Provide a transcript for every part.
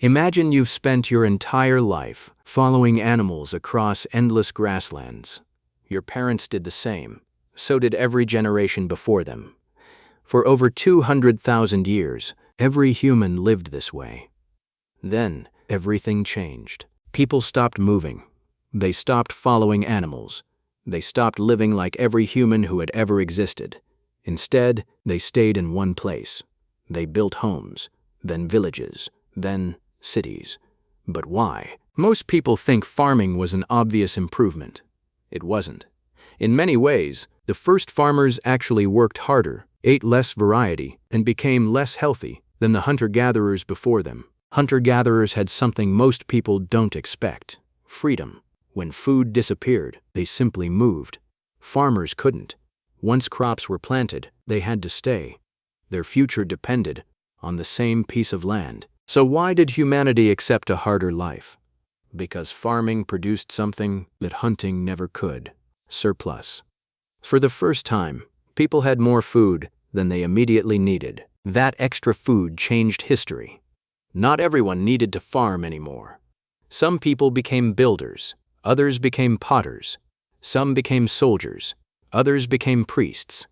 Imagine you've spent your entire life following animals across endless grasslands. Your parents did the same. So did every generation before them. For over 200,000 years, every human lived this way. Then, everything changed. People stopped moving. They stopped following animals. They stopped living like every human who had ever existed. Instead, they stayed in one place. They built homes, then villages, then cities. But why? Most people think farming was an obvious improvement. It wasn't. In many ways, the first farmers actually worked harder, ate less variety, and became less healthy than the hunter-gatherers before them. Hunter-gatherers had something most people don't expect: freedom. When food disappeared, they simply moved. Farmers couldn't. Once crops were planted, they had to stay. Their future depended on the same piece of land. So why did humanity accept a harder life? Because farming produced something that hunting never could: surplus. For the first time, people had more food than they immediately needed. That extra food changed history. Not everyone needed to farm anymore. Some people became builders. Others became potters. Some became soldiers. Others became priests.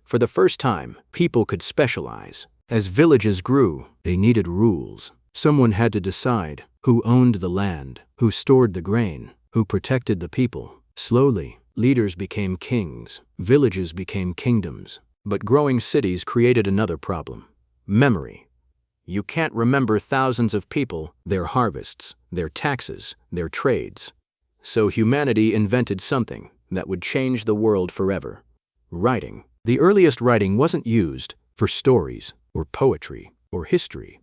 For the first time, people could specialize. As villages grew, they needed rules. Someone had to decide who owned the land, who stored the grain, who protected the people. Slowly, leaders became kings. Villages became kingdoms. But growing cities created another problem: memory. You can't remember thousands of people, their harvests, their taxes, their trades. So humanity invented something that would change the world forever: writing. The earliest writing wasn't used for stories or poetry or history.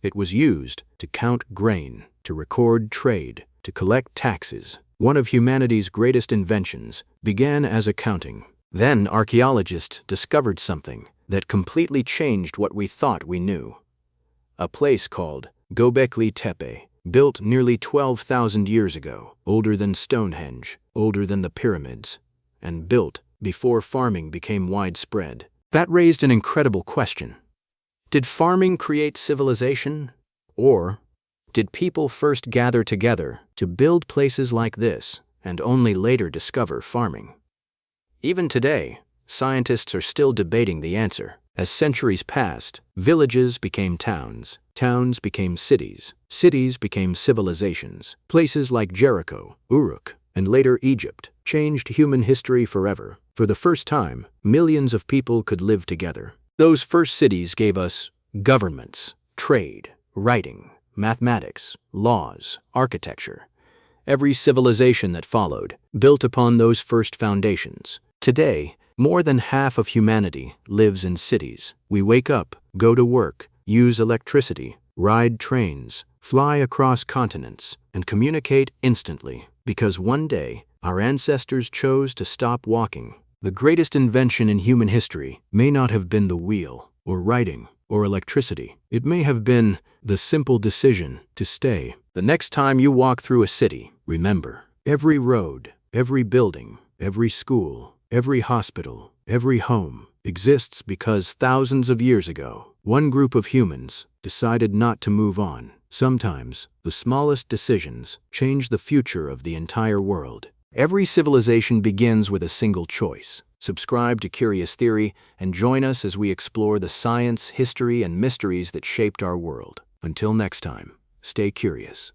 It was used to count grain, to record trade, to collect taxes. One of humanity's greatest inventions began as accounting. Then archaeologists discovered something that completely changed what we thought we knew. A place called Göbekli Tepe, built nearly 12,000 years ago, older than Stonehenge, older than the pyramids, and built before farming became widespread. That raised an incredible question. Did farming create civilization? Or did people first gather together to build places like this and only later discover farming? Even today, scientists are still debating the answer. As centuries passed, villages became towns, towns became cities, cities became civilizations. Places like Jericho, Uruk, and later Egypt changed human history forever. For the first time, millions of people could live together. Those first cities gave us governments, trade, writing, mathematics, laws, architecture. Every civilization that followed built upon those first foundations. Today, more than half of humanity lives in cities. We wake up, go to work, use electricity, ride trains, fly across continents, and communicate instantly because one day our ancestors chose to stop walking. The greatest invention in human history may not have been the wheel, or writing, or electricity. It may have been the simple decision to stay. The next time you walk through a city, remember, every road, every building, every school, every hospital, every home exists because thousands of years ago, one group of humans decided not to move on. Sometimes, the smallest decisions change the future of the entire world. Every civilization begins with a single choice. Subscribe to Curious Theory and join us as we explore the science, history, and mysteries that shaped our world. Until next time, stay curious.